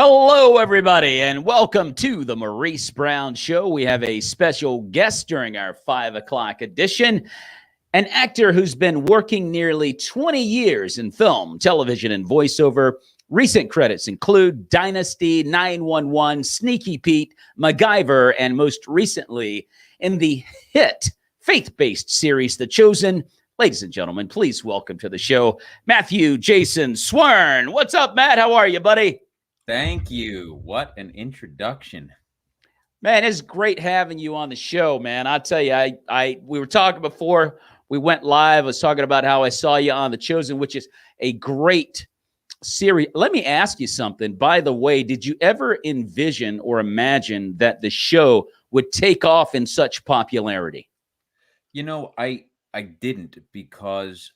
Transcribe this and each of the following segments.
Hello, everybody, and welcome to the Maurice Brown Show. We have a special guest during our 5 o'clock edition, an actor who's been working nearly 20 years in film, television, and voiceover. Recent credits include Dynasty, 911, Sneaky Pete, MacGyver, and most recently in the hit faith-based series, The Chosen. Ladies and gentlemen, please welcome to the show, Matthew Jayson Cwern. What's up, Matt? How are you, buddy? Thank you. What an introduction. Man, it's great having you on the show, man. I'll tell you, we were talking before we went live. I was talking about how I saw you on The Chosen, which is a great series. Let me ask you something. By the way, did you ever envision or imagine that the show would take off in such popularity? You know, I didn't because,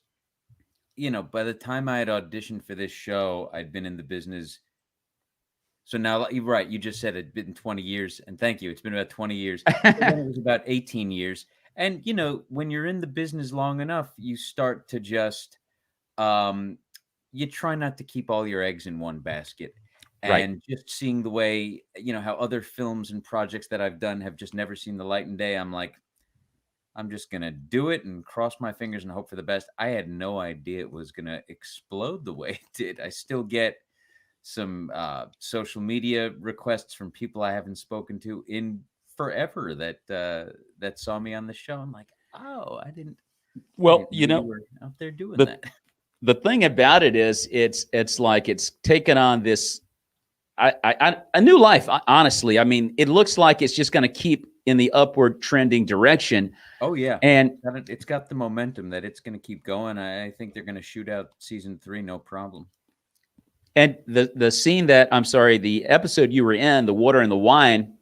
by the time I had auditioned for this show, I'd been in the business. So now, you're right, you just said it'd been 20 years, and thank you. It's been about 20 years. Then it was about 18 years. And, when you're in the business long enough, you start to just, you try not to keep all your eggs in one basket. And Right. just seeing the way, how other films and projects that I've done have just never seen the light and day, I'm like, I'm just going to do it and cross my fingers and hope for the best. I had no idea it was going to explode the way it did. I still get some social media requests from people I haven't spoken to in forever that saw me on the show. I'm like, oh, I didn't Well, know you were out there doing the that. the thing about it is, it's like it's taken on this a new life. Honestly, I mean, it looks like it's just going to keep in the upward trending direction. Oh yeah, and it's got the momentum that it's going to keep going. I think they're going to shoot out season 3, no problem. And the scene that, I'm sorry, the episode you were in, the water and the wine,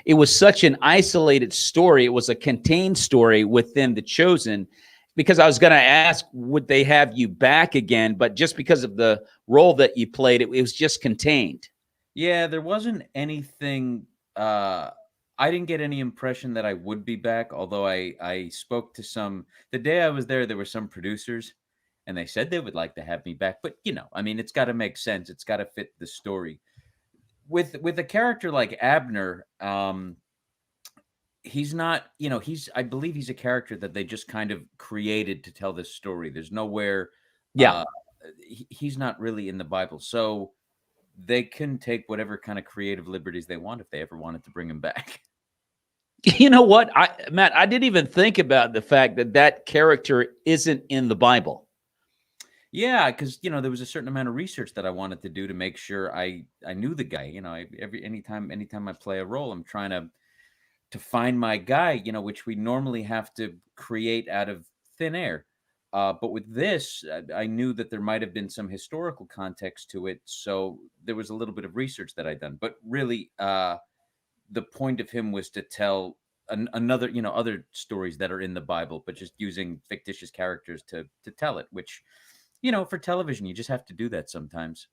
it was such an isolated story. It was a contained story within The Chosen, because I was going to ask, would they have you back again? But just because of the role that you played, it was just contained. Yeah, there wasn't anything. I didn't get any impression that I would be back, although I spoke to some. The day I was there were some producers, and they said they would like to have me back. But, I mean, it's got to make sense. It's got to fit the story. With a character like Abner, he's not, I believe he's a character that they just kind of created to tell this story. There's nowhere, Yeah. He's not really in the Bible. So they can take whatever kind of creative liberties they want if they ever wanted to bring him back. You know what, Matt, I didn't even think about the fact that character isn't in the Bible. Yeah, because there was a certain amount of research that I wanted to do to make sure I knew the guy. Anytime I play a role, I'm trying to find my guy. Which we normally have to create out of thin air. But with this, I knew that there might have been some historical context to it, so there was a little bit of research that I'd done. But really, the point of him was to tell another, other stories that are in the Bible, but just using fictitious characters to tell it, which, for television, you just have to do that sometimes.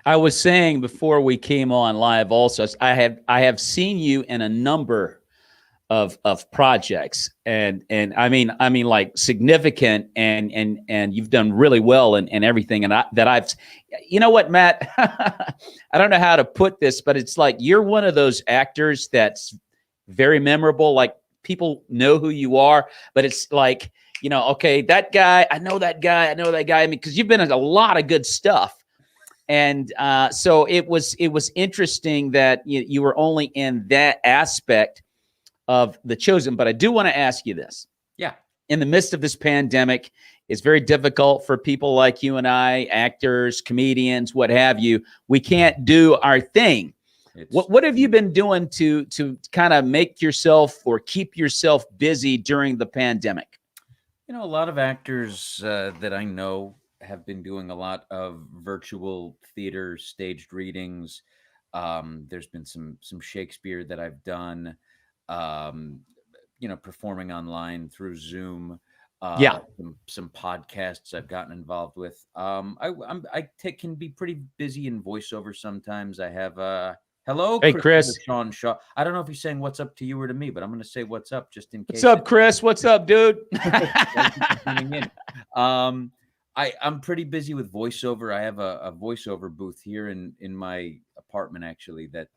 I was saying before we came on live also, I have seen you in a number of projects, and I mean like significant, and you've done really well and everything. And I've, you know what, Matt, I don't know how to put this, but it's like you're one of those actors that's very memorable. Like, people know who you are, but it's like, okay, that guy, I know that guy. I mean, because you've been in a lot of good stuff. And so it was interesting that you were only in that aspect of The Chosen. But I do want to ask you this. Yeah. In the midst of this pandemic, it's very difficult for people like you and I, actors, comedians, what have you. We can't do our thing. What have you been doing to kind of make yourself or keep yourself busy during the pandemic? A lot of actors that I know have been doing a lot of virtual theater, staged readings. There's been some Shakespeare that I've done, performing online through Zoom. Yeah. Some podcasts I've gotten involved with. Can be pretty busy in voiceover sometimes. I have hello, hey Chris. Sean Shaw. I don't know if he's saying what's up to you or to me, but I'm going to say what's up just in case. What's up, Chris? What's up, dude? I'm pretty busy with voiceover. I have a voiceover booth here in my apartment actually that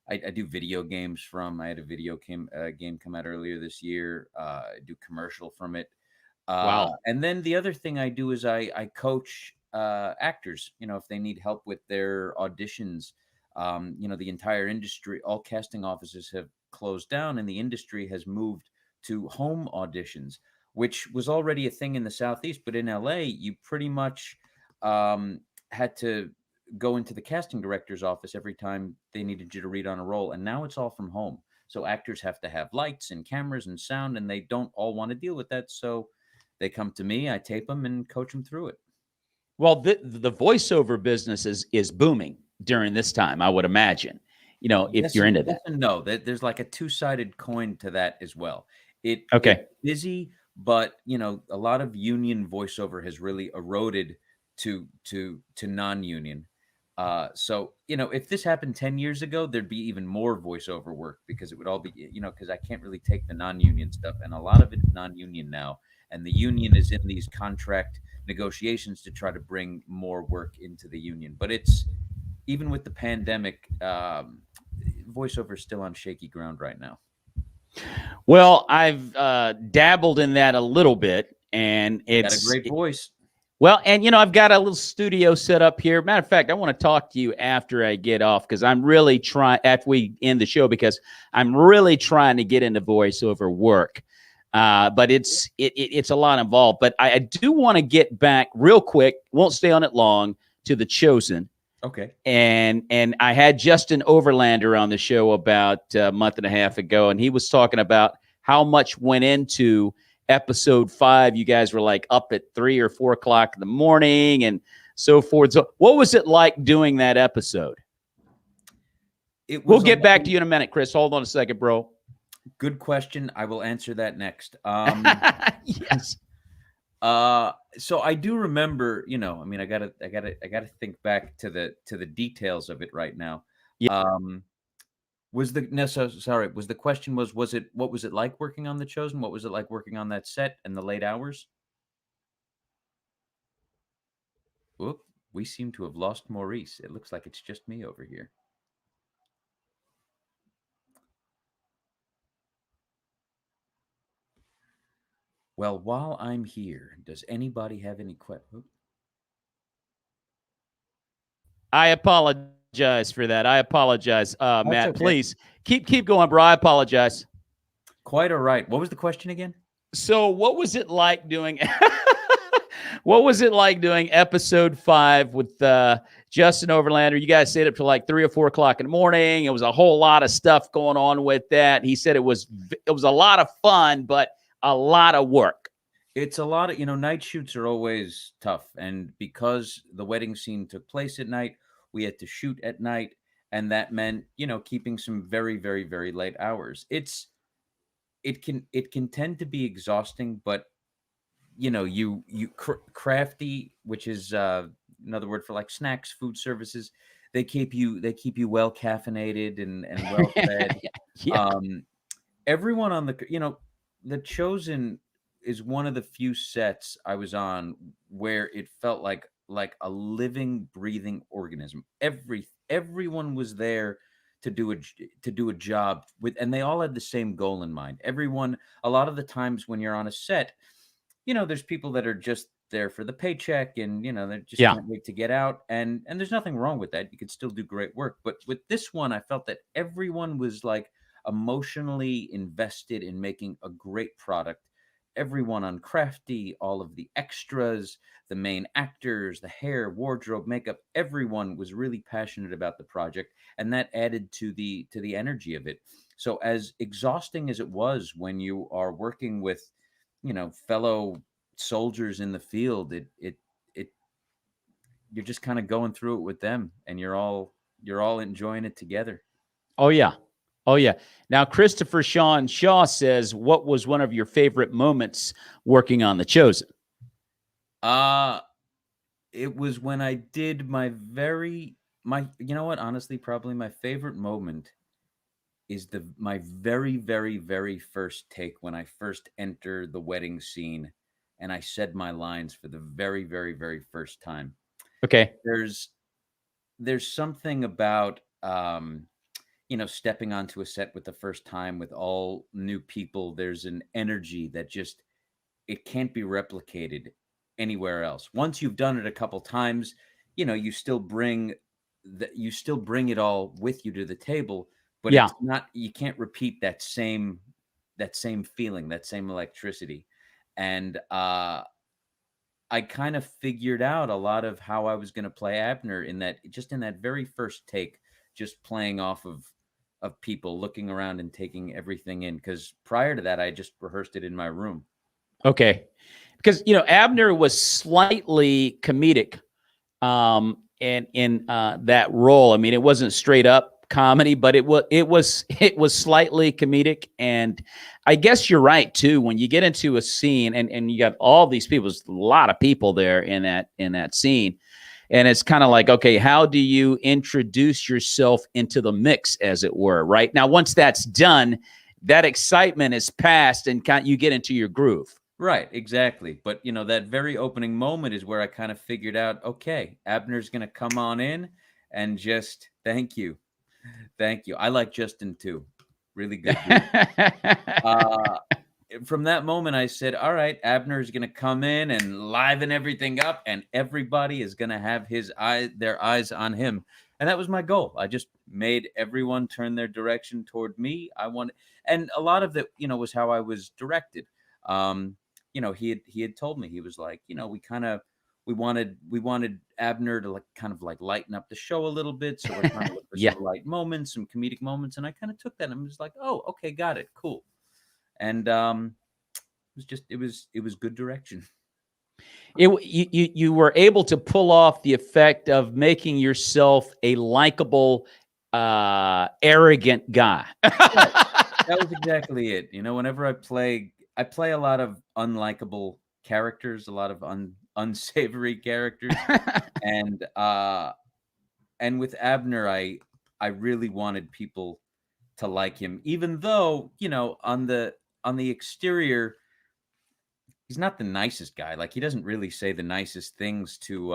I do video games from. I had a game come out earlier this year. I do commercial from it. Wow. And then the other thing I do is I coach actors. You know, if they need help with their auditions. You know, the entire industry, all casting offices have closed down, and the industry has moved to home auditions, which was already a thing in the Southeast. But in LA, you pretty much had to go into the casting director's office every time they needed you to read on a role, and now it's all from home. So actors have to have lights and cameras and sound, and they don't all want to deal with that. So they come to me, I tape them and coach them through it. Well, the voiceover business is booming during this time, I would imagine. You know, if Yes you're and into yes that. and no. There's like a two-sided coin to that as well. It's Okay. busy, but you know, a lot of union voiceover has really eroded to non-union. So you know, if this happened 10 years ago, there'd be even more voiceover work because it would all be, you know, because I can't really take the non-union stuff, and a lot of it is non-union now, and the union is in these contract negotiations to try to bring more work into the union. But it's even with the pandemic, voiceover is still on shaky ground right now. Well, I've dabbled in that a little bit, and Got a it's great voice. well, and you know, I've got a little studio set up here. Matter of fact, I want to talk to you after I get off because I'm really trying after we end the show because I'm really trying to get into voiceover work. But it's a lot involved. But I do want to get back real quick. Won't stay on it long to The Chosen. Okay. And I had Justin Overlander on the show about a month and a half ago, and he was talking about how much went into episode 5. You guys were like up at 3 or 4 o'clock in the morning and so forth. So what was it like doing that episode? We'll get back to you in a minute, Chris. Hold on a second, bro. Good question. I will answer that next. Yes. So I do remember, you know, I mean, I gotta think back to the details of it right now. Yeah. Was the no, so sorry, was the question was it what was it like working on The Chosen? What was it like working on that set and the late hours? Whoop, we seem to have lost Maurice. It looks like it's just me over here. Well, while I'm here, does anybody have any questions? I apologize for that. I apologize, That's Matt. okay. Please keep going, bro. I apologize. Quite all right. What was the question again? So, what was it like doing? What was it like doing episode 5 with Justin Overlander? You guys stayed up to like 3 or 4 o'clock in the morning. It was a whole lot of stuff going on with that. He said it was a lot of fun, but a lot of work. It's a lot of, you know, night shoots are always tough. And because the wedding scene took place at night, we had to shoot at night. And that meant, you know, keeping some very, very, very late hours. It can tend to be exhausting, but you know, crafty, which is another word for like snacks, food services. They keep you well caffeinated and well fed. Yeah. Um, everyone on The Chosen is one of the few sets I was on where it felt like a living, breathing organism. Everyone was there to do a job with, and they all had the same goal in mind. Everyone, a lot of the times when you're on a set, you know, there's people that are just there for the paycheck and, you know, they just Yeah. can't wait to get out. And there's nothing wrong with that. You could still do great work. But with this one, I felt that everyone was like emotionally invested in making a great product. Everyone on Crafty, all of the extras, the main actors, the hair, wardrobe, makeup, everyone was really passionate about the project, and that added to the energy of it. So as exhausting as it was when you are working with, you know, fellow soldiers in the field, it you're just kind of going through it with them, and you're all enjoying it together. Oh yeah. Oh yeah. Now Christopher Sean Shaw says, "What was one of your favorite moments working on The Chosen?" Uh it was when I did my you know what, honestly, probably my favorite moment is the my very, very, very first take when I first enter the wedding scene and I said my lines for the very, very, very first time. Okay. There's something about stepping onto a set with the first time with all new people. There's an energy that just it can't be replicated anywhere else. Once you've done it a couple times, you still bring it all with you to the table, but Yeah. it's not you can't repeat that same feeling, that same electricity. And I kind of figured out a lot of how I was going to play Abner in that very first take, just playing off of people, looking around and taking everything in. Because prior to that, I just rehearsed it in my room. Okay. Because Abner was slightly comedic, and in that role. I mean, it wasn't straight up comedy, but it was slightly comedic. And I guess you're right too. When you get into a scene and you got all these people, there's a lot of people there in that scene. And it's kind of like, okay, how do you introduce yourself into the mix, as it were, right? Now, once that's done, that excitement is past and you get into your groove. Right, exactly. But that very opening moment is where I kind of figured out, okay, Abner's going to come on in and just thank you. Thank you. I like Justin too. Really good dude. From that moment, I said, all right, Abner's going to come in and liven everything up, and everybody is going to have their eyes on him. And that was my goal. I just made everyone turn their direction toward me. And a lot of that, was how I was directed. He had told me, he was like, we wanted Abner to kind of lighten up the show a little bit. So we're trying to look for Yeah. some light moments, some comedic moments. And I kind of took that and was like, oh, okay, got it. Cool. And it was good direction. You were able to pull off the effect of making yourself a likable, arrogant guy. Right. That was exactly it. Whenever I play a lot of unlikable characters, a lot of unsavory characters, and with Abner, I really wanted people to like him, even though on the exterior, he's not the nicest guy. Like, he doesn't really say the nicest things to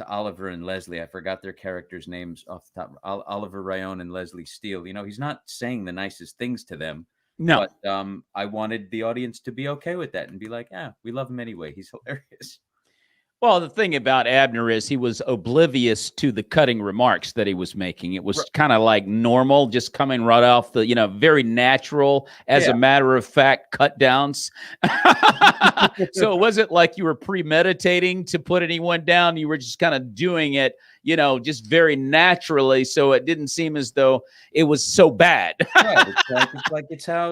Oliver and Leslie. I forgot their characters' names off the top. Oliver Ryan and Leslie Steele. He's not saying the nicest things to them. No. But I wanted the audience to be okay with that and be like, we love him anyway. He's hilarious. Well, the thing about Abner is he was oblivious to the cutting remarks that he was making. It was kind of like normal, just coming right off the, very natural, as a matter of fact, cut downs. So it wasn't like you were premeditating to put anyone down. You were just kind of doing it, just very naturally. So it didn't seem as though it was so bad. Right.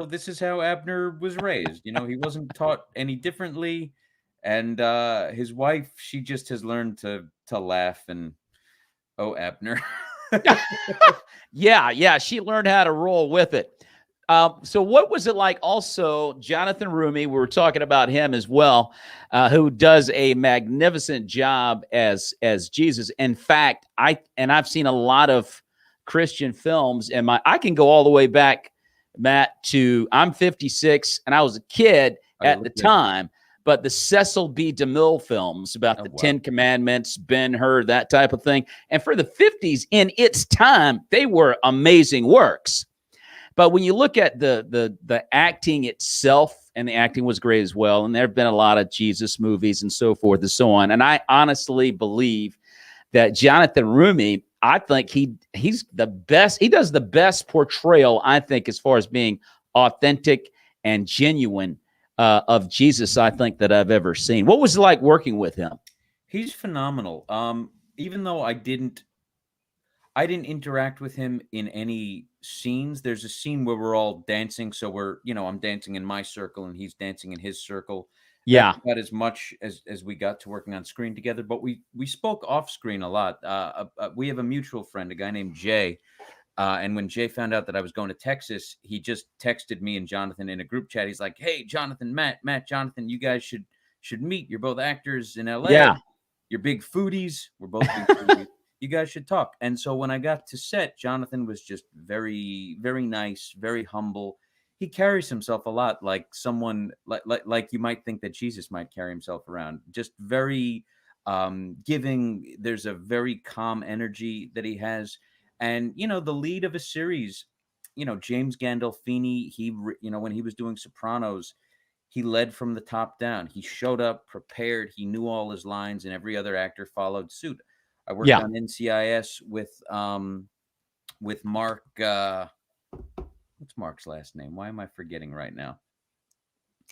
This is how Abner was raised. He wasn't taught any differently. And his wife, she just has learned to laugh and, oh, Abner. Yeah, she learned how to roll with it. So what was it like also, Jonathan Roumie, we were talking about him as well, who does a magnificent job as Jesus. In fact, I've seen a lot of Christian films, and I can go all the way back, Matt, to I'm 56 and I was a kid at the time. But the Cecil B. DeMille films about the 10 Commandments, Ben-Hur, that type of thing. And for the 50s, in its time, they were amazing works. But when you look at the acting itself, and the acting was great as well, and there have been a lot of Jesus movies and so forth and so on. And I honestly believe that Jonathan Roumie, I think he's the best. He does the best portrayal, I think, as far as being authentic and genuine of Jesus, I think, that I've ever seen. What was it like working with him? He's phenomenal. Even though I didn't interact with him in any scenes. There's a scene where we're all dancing. So I'm dancing in my circle and he's dancing in his circle. Yeah. That's about as much as we got to working on screen together, but we spoke off screen a lot. We have a mutual friend, a guy named Jay. And when Jay found out that I was going to Texas, he just texted me and Jonathan in a group chat. He's like, "Hey, Jonathan, Matt, Jonathan, you guys should meet. You're both actors in LA. Yeah. You're big foodies. We're both big foodies. You guys should talk." And so when I got to set, Jonathan was just very, very nice, very humble. he carries himself a lot like someone like you might think that Jesus might carry himself around. Just very giving. There's a very calm energy that he has. And the lead of a series, James Gandolfini, when he was doing Sopranos, he led from the top down. He showed up prepared. He knew all his lines, and every other actor followed suit. I worked Yeah. on NCIS with Mark. What's Mark's last name? Why am I forgetting right now?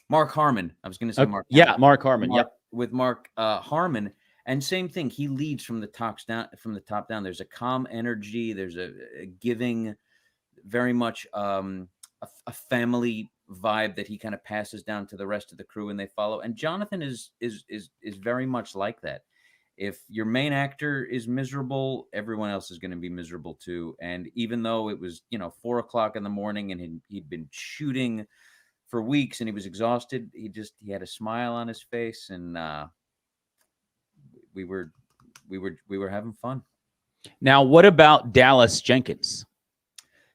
Mark Harmon. I was going to say Mark. Yeah, Mark Harmon. Yep. With Mark Harmon, and same thing. He leads from the top down. From the top down, there's a calm energy. There's a giving, very much a family vibe that he kind of passes down to the rest of the crew, and they follow. And Jonathan is very much like that. If your main actor is miserable, everyone else is going to be miserable too. And even though it was 4:00 in the morning and he'd been shooting for weeks and he was exhausted, he had a smile on his face, and we were having fun. Now, what about Dallas Jenkins?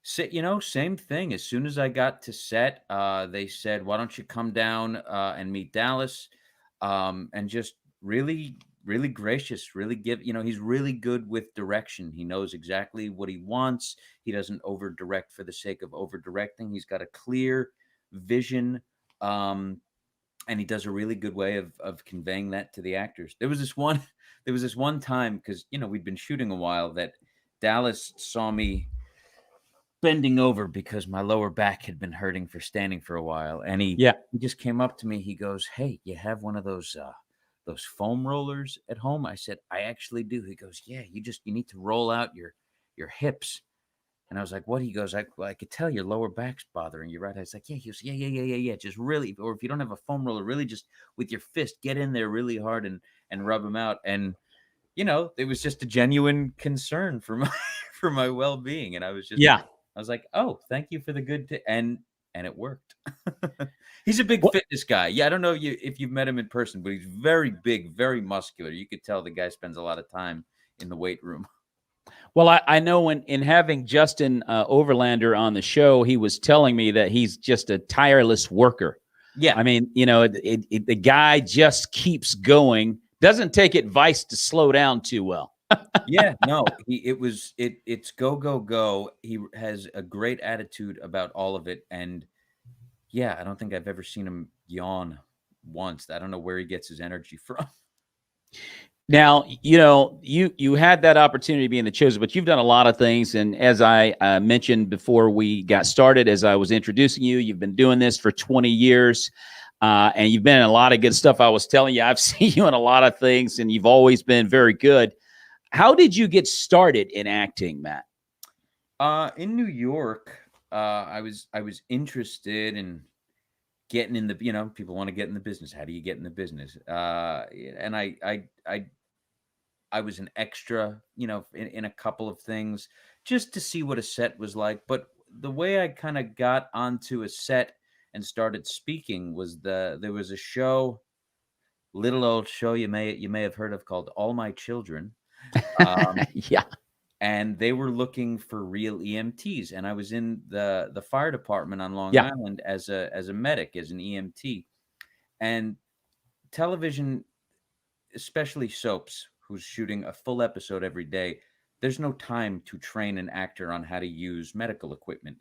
So, same thing. As soon as I got to set, they said, "Why don't you come down and meet Dallas?" And just really, really gracious, really he's really good with direction. He knows exactly what he wants. He doesn't over direct for the sake of over directing. He's got a clear vision. And he does a really good way of conveying that to the actors. There was this one time, because we'd been shooting a while, that Dallas saw me bending over because my lower back had been hurting for standing for a while, and he just came up to me. He goes, "Hey, you have one of those foam rollers at home?" I said, "I actually do." He goes, "Yeah, you need to roll out your hips." And I was like, "What?" He goes, I could tell your lower back's bothering you, right?" I was like, "Yeah." He goes, Yeah. Just really, or if you don't have a foam roller, really just with your fist, get in there really hard and rub them out." And, it was just a genuine concern for my well-being. And I was just, I was like, "Oh, thank you for the good," and it worked. He's a big fitness guy. Yeah. I don't know if you've met him in person, but he's very big, very muscular. You could tell the guy spends a lot of time in the weight room. Well, I know in having Justin Overlander on the show, he was telling me that he's just a tireless worker. Yeah. I mean, the guy just keeps going, doesn't take advice to slow down too well. Yeah, no, it's go, go, go. He has a great attitude about all of it. And yeah, I don't think I've ever seen him yawn once. I don't know where he gets his energy from. Now, you had that opportunity to be in The Chosen, but you've done a lot of things. And as I mentioned before we got started, as I was introducing you, you've been doing this for 20 years. And you've been in a lot of good stuff. I was telling you, I've seen you in a lot of things, and you've always been very good. How did you get started in acting, Matt? In New York, I was interested in getting in the, people want to get in the business. How do you get in the business? And I was an extra, in a couple of things just to see what a set was like. But the way I kind of got onto a set and started speaking was there was a show, little old show you may have heard of, called All My Children. Yeah. And they were looking for real EMTs, and I was in the fire department on Long Island as a medic, as an EMT. And television, especially soaps, who's shooting a full episode every day, there's no time to train an actor on how to use medical equipment,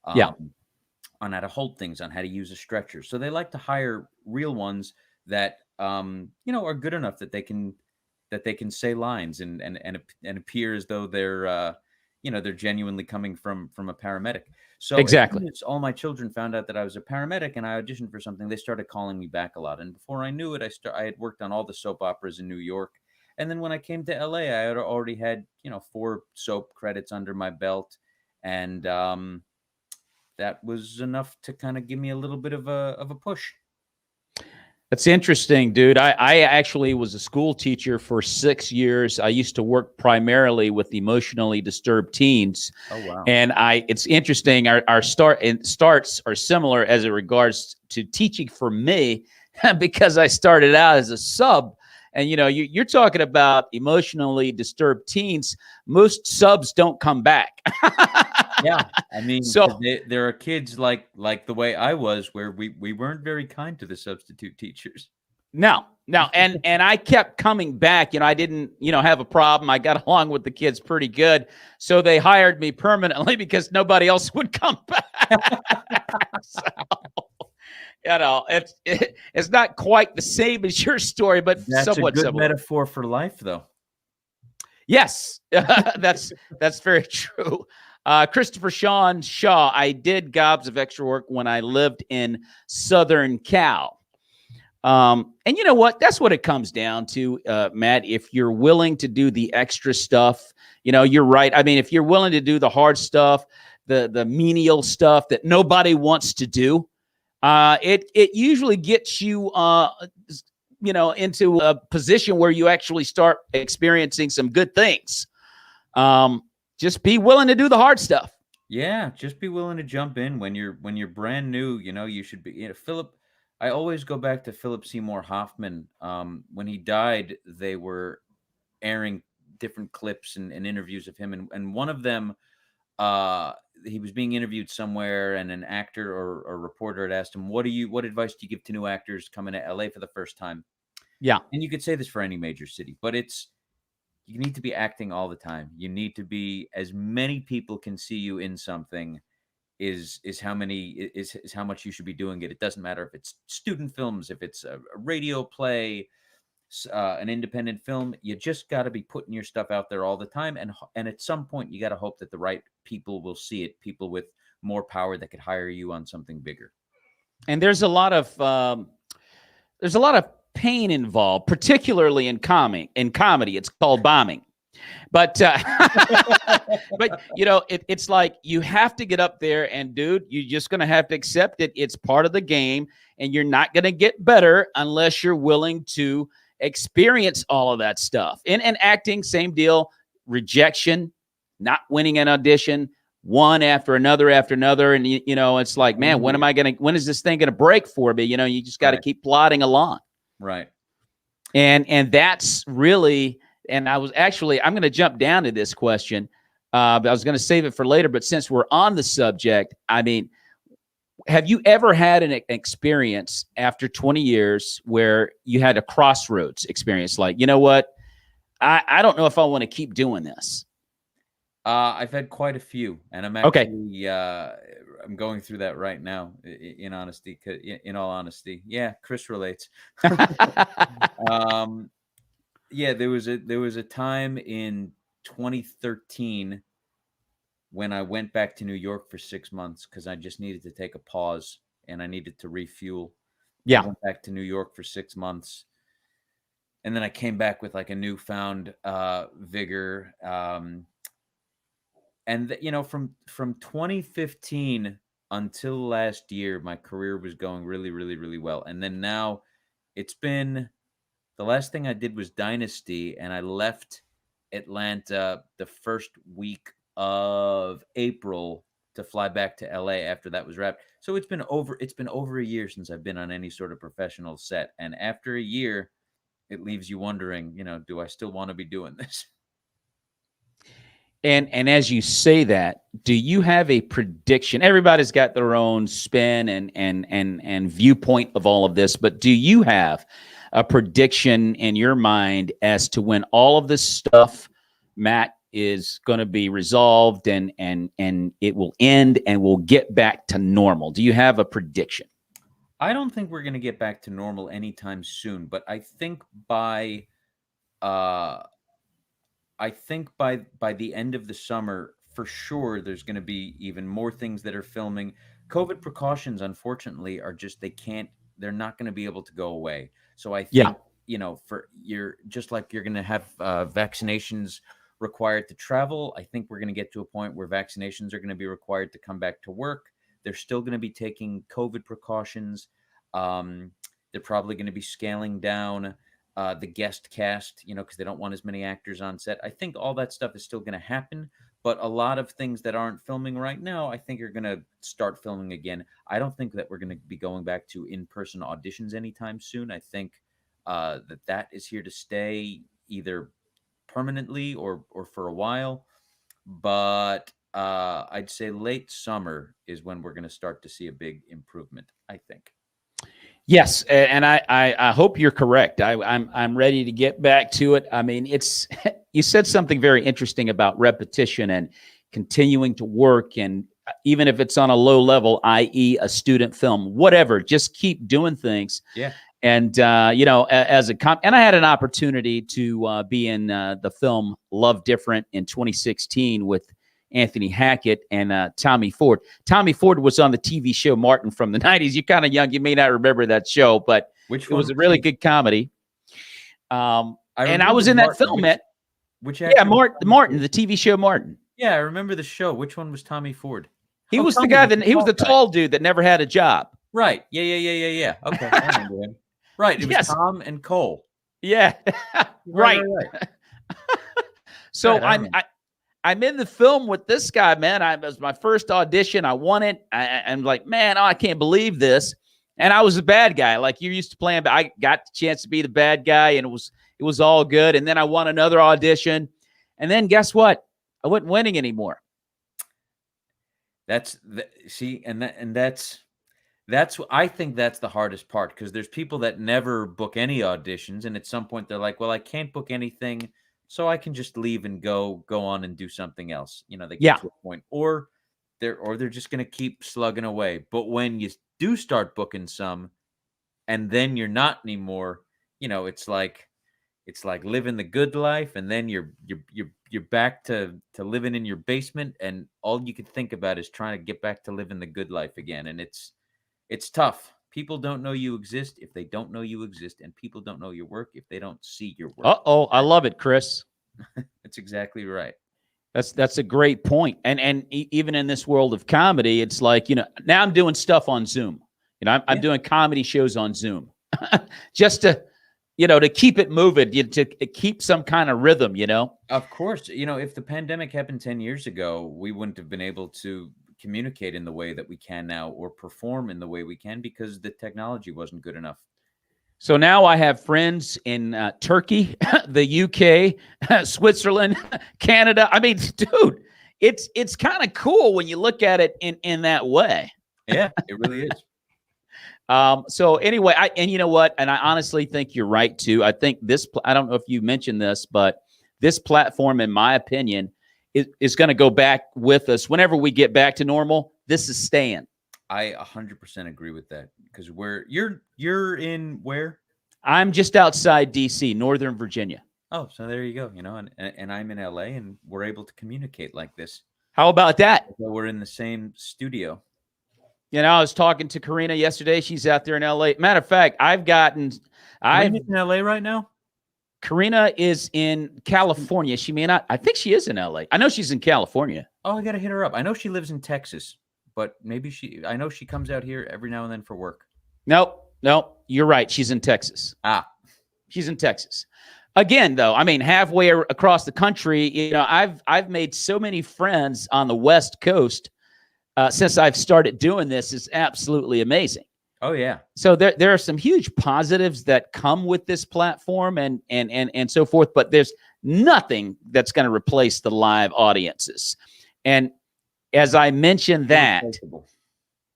on how to hold things, on how to use a stretcher. So they like to hire real ones that are good enough that they can say lines and appear as though they're they're genuinely coming from a paramedic. So exactly, All My Children found out that I was a paramedic and I auditioned for something. They started calling me back a lot, and before I knew it, I had worked on all the soap operas in New York. And then when I came to LA, I had already had 4 soap credits under my belt, and that was enough to kind of give me a little bit of a push. That's interesting, dude. I actually was a school teacher for 6 years. I used to work primarily with emotionally disturbed teens. Oh, wow. And it's interesting. Our starts are similar as it regards to teaching for me, because I started out as a sub, And you're talking about emotionally disturbed teens. Most subs don't come back. Yeah, I mean, 'cause So there are kids like the way I was, where we weren't very kind to the substitute teachers. no, no, and I kept coming back. I didn't, have a problem. I got along with the kids pretty good, so they hired me permanently because nobody else would come back. So, it's not quite the same as your story, but That's a somewhat good similar. metaphor for life, though. Yes, that's very true. Christopher Sean Shaw. I did gobs of extra work when I lived in Southern Cal. And you know what? That's what it comes down to, Matt. If you're willing to do the extra stuff, you're right. I mean, if you're willing to do the hard stuff, the menial stuff that nobody wants to do, it usually gets you, into a position where you actually start experiencing some good things. Just be willing to do the hard stuff. Yeah, just be willing to jump in when you're brand new. You should be. Philip. I always go back to Philip Seymour Hoffman. When he died, they were airing different clips and interviews of him, and one of them, uh, he was being interviewed somewhere, and an actor or reporter had asked him, What advice do you give to new actors coming to LA for the first time?" Yeah. And you could say this for any major city, but you need to be acting all the time. You need to be, as many people can see you in something is how much you should be doing it. It doesn't matter if it's student films, if it's a radio play, an independent film. You just got to be putting your stuff out there all the time, and at some point you got to hope that the right people will see it, people with more power that could hire you on something bigger. And there's a lot of pain involved, particularly in comedy. It's called bombing. But but it's like you have to get up there, and dude, you're just gonna have to accept it. It's part of the game, and you're not gonna get better unless you're willing to experience all of that stuff. And acting, same deal. Rejection, not winning an audition, one after another, and it's like, man, when is this thing gonna break for me? You just got to Right. keep plodding along. Right. And that's really, and I'm going to jump down to this question. But I was going to save it for later, but since we're on the subject, I mean, have you ever had an experience after 20 years where you had a crossroads experience? Like, you know what? I don't know if I want to keep doing this. I've had quite a few, and I'm Okay. actually I'm going through that right now. In honesty, in all honesty, yeah, Chris relates. um, yeah, there was a time in 2013 when I went back to New York for 6 months because I just needed to take a pause and I needed to refuel. I Yeah. went back to New York for 6 months, and then I came back with like a newfound vigor. And from 2015 until last year, my career was going really, really, really well. And then now, it's been the last thing I did was Dynasty, and I left Atlanta the first week of April to fly back to LA after that was wrapped. So it's been over a year since I've been on any sort of professional set. And after a year, it leaves you wondering, do I still want to be doing this? And as you say that, do you have a prediction? Everybody's got their own spin and viewpoint of all of this, but do you have a prediction in your mind as to when all of this stuff, Matt, is going to be resolved and it will end and we'll get back to normal? Do you have a prediction? I don't think we're going to get back to normal anytime soon, but uh I think by the end of the summer, for sure, there's going to be even more things that are filming. COVID precautions, unfortunately, are just they're not going to be able to go away. So I Yeah. think for you're just like you're going to have vaccinations required to travel. I think we're going to get to a point where vaccinations are going to be required to come back to work. They're still going to be taking COVID precautions. Um, they're probably going to be scaling down the guest cast, because they don't want as many actors on set. I think all that stuff is still going to happen, but a lot of things that aren't filming right now, I think are going to start filming again. I don't think that we're going to be going back to in-person auditions anytime soon. I think that is here to stay, either permanently or for a while. But I'd say late summer is when we're going to start to see a big improvement, I think. Yes, and I hope you're correct. I'm ready to get back to it. I mean, it's you said something very interesting about repetition and continuing to work, and even if it's on a low level, i.e., a student film, whatever, just keep doing things. Yeah. And as a and I had an opportunity to be in the film Love Different in 2016 with Anthony Hackett and Tommy Ford. Tommy Ford was on the TV show Martin from the 90s. You're kind of young. You may not remember that show, but it was a really good comedy. And I was in that film. Which actor? Yeah, Martin, the TV show Martin. Yeah, I remember the show. Which one was Tommy Ford? He was the guy he was the tall dude that never had a job. Right. Yeah. Okay, I remember him. Right. It was Tom and Cole. Yeah. right. So I'm in the film with this guy, man. It was my first audition. I won it. I'm like, man, I can't believe this. And I was a bad guy. Like you're used to playing, but I got the chance to be the bad guy, and it was all good. And then I won another audition. And then guess what? I wasn't winning anymore. That's I think that's the hardest part, because there's people that never book any auditions, and at some point they're like, well, I can't book anything, so I can just leave and go on and do something else. They get to a point, or they're just going to keep slugging away. But when you do start booking some, and then you're not anymore, it's like living the good life, and then you're back to living in your basement, and all you could think about is trying to get back to living the good life again. And it's tough. People don't know you exist if they don't know you exist, and people don't know your work if they don't see your work. Uh-oh, I love it, Chris. That's exactly right. That's a great point. And even in this world of comedy, it's like, now I'm doing stuff on Zoom. I'm doing comedy shows on Zoom just to, to keep it moving, to keep some kind of rhythm, Of course. If the pandemic happened 10 years ago, we wouldn't have been able to communicate in the way that we can now, or perform in the way we can, because the technology wasn't good enough. So now I have friends in Turkey, the UK, Switzerland, Canada. I mean, dude, it's kind of cool when you look at it in that way. Yeah, it really is. So anyway, and you know what? And I honestly think you're right too. I think I don't know if you mentioned this, but this platform, in my opinion, is going to go back with us whenever we get back to normal. This is staying. I 100% agree with that, because you're in where? I'm just outside DC, Northern Virginia. Oh, so there you go. And I'm in LA, and we're able to communicate like this. How about that? So we're in the same studio. I was talking to Karina yesterday. She's out there in LA. Matter of fact, Karina's in LA right now? Karina is in California. She may not. I think she is in LA. I know she's in California. Oh, I got to hit her up. I know she lives in Texas, but I know she comes out here every now and then for work. Nope. You're right. She's in Texas. She's in Texas. Again, though, I mean, halfway across the country, I've made so many friends on the West Coast since I've started doing this. Is absolutely amazing. Oh, yeah. So there are some huge positives that come with this platform and so forth, but there's nothing that's going to replace the live audiences. And as I mentioned that,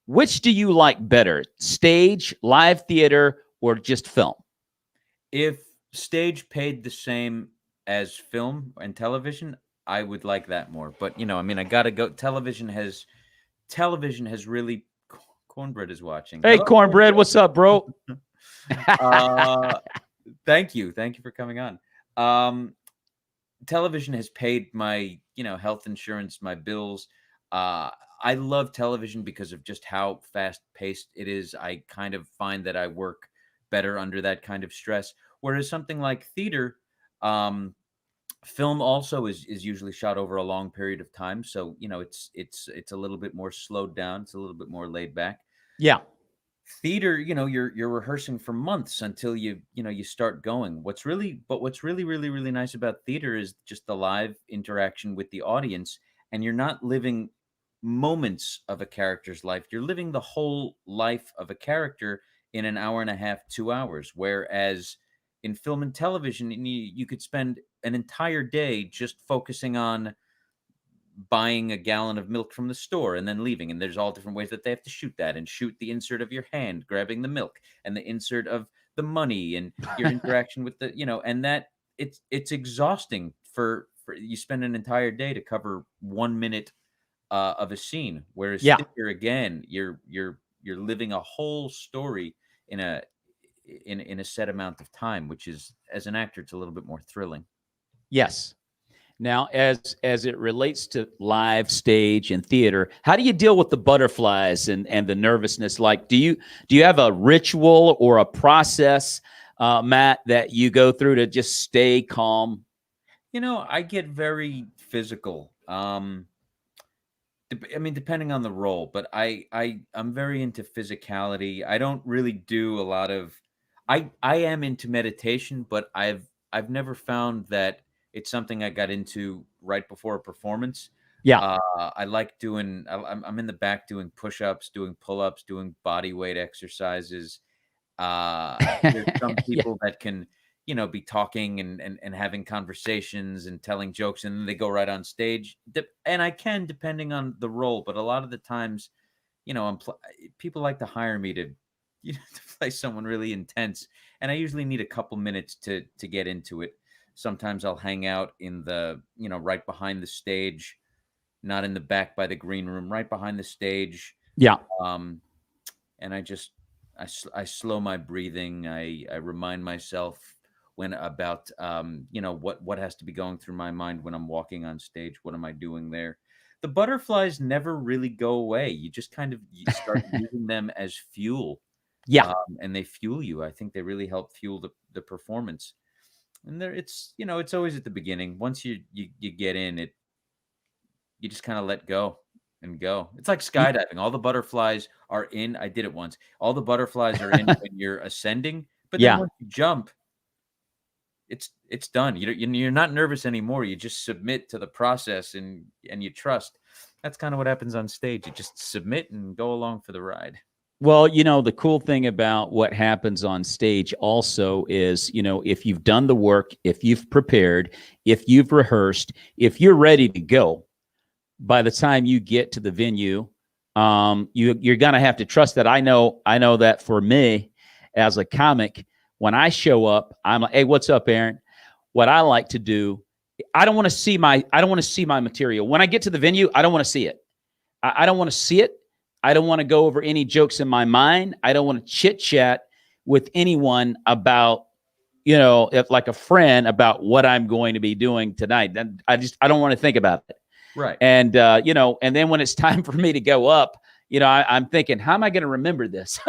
which do you like better, stage, live theater, or just film? If stage paid the same as film and television, I would like that more. But, I got to go. Television has really... Cornbread is watching. Hey, Cornbread, what's up, bro? Thank you for coming on. Television has paid my, health insurance, my bills. I love television because of just how fast-paced it is. I kind of find that I work better under that kind of stress. Whereas something like theater, film also is usually shot over a long period of time. So, it's a little bit more slowed down. It's a little bit more laid back. Yeah. Theater, you're rehearsing for months until you start going. What's really nice about theater is just the live interaction with the audience, and you're not living moments of a character's life. You're living the whole life of a character in an hour and a half, 2 hours. Whereas in film and television, and you could spend an entire day just focusing on buying a gallon of milk from the store and then leaving. And there's all different ways that they have to shoot that, and shoot the insert of your hand grabbing the milk, and the insert of the money, and your interaction with the, and that it's exhausting for you spend an entire day to cover 1 minute of a scene. Whereas Yeah. Stitcher, again, you're living a whole story in a in a set amount of time, which is, as an actor, it's a little bit more thrilling. Yes. Now, as it relates to live stage and theater, how do you deal with the butterflies and the nervousness? Like, do you have a ritual or a process, Matt, that you go through to just stay calm? I get very physical. I mean, depending on the role, but I'm very into physicality. I don't really do a lot of. I am into meditation, but I've never found that it's something I got into right before a performance. Yeah. I like doing. I'm in the back doing push-ups, doing pull-ups, doing body weight exercises. There's some Yeah. people that can, be talking and having conversations and telling jokes, and then they go right on stage. And I can, depending on the role, but a lot of the times, people like to hire me to, to play someone really intense, and I usually need a couple minutes to get into it. Sometimes I'll hang out in the, right behind the stage, not in the back by the green room, right behind the stage. Yeah. And I slow my breathing. I remind myself about what has to be going through my mind when I'm walking on stage. What am I doing there? The butterflies never really go away. You just kind of start using them as fuel. Yeah. And they fuel you. I think they really help fuel the performance. And it's always at the beginning. Once you get in it, you just kind of let go and go. It's like skydiving. All the butterflies are in. I did it once. All the butterflies are in when you're ascending, but then Yeah. once you jump, it's done. You're not nervous anymore. You just submit to the process, and you trust. That's kind of what happens on stage. You just submit and go along for the ride. Well, the cool thing about what happens on stage also is, if you've done the work, if you've prepared, if you've rehearsed, if you're ready to go, by the time you get to the venue, you're going to have to trust that. I know that for me as a comic, when I show up, I'm like, hey, what's up, Aaron? What I like to do, I don't want to see my material. When I get to the venue, I don't want to see it. I don't want to see it. I don't want to go over any jokes in my mind. I don't want to chit chat with anyone about, if like a friend, about what I'm going to be doing tonight. Then I don't want to think about it. Right. And, and then when it's time for me to go up, I'm thinking, how am I going to remember this?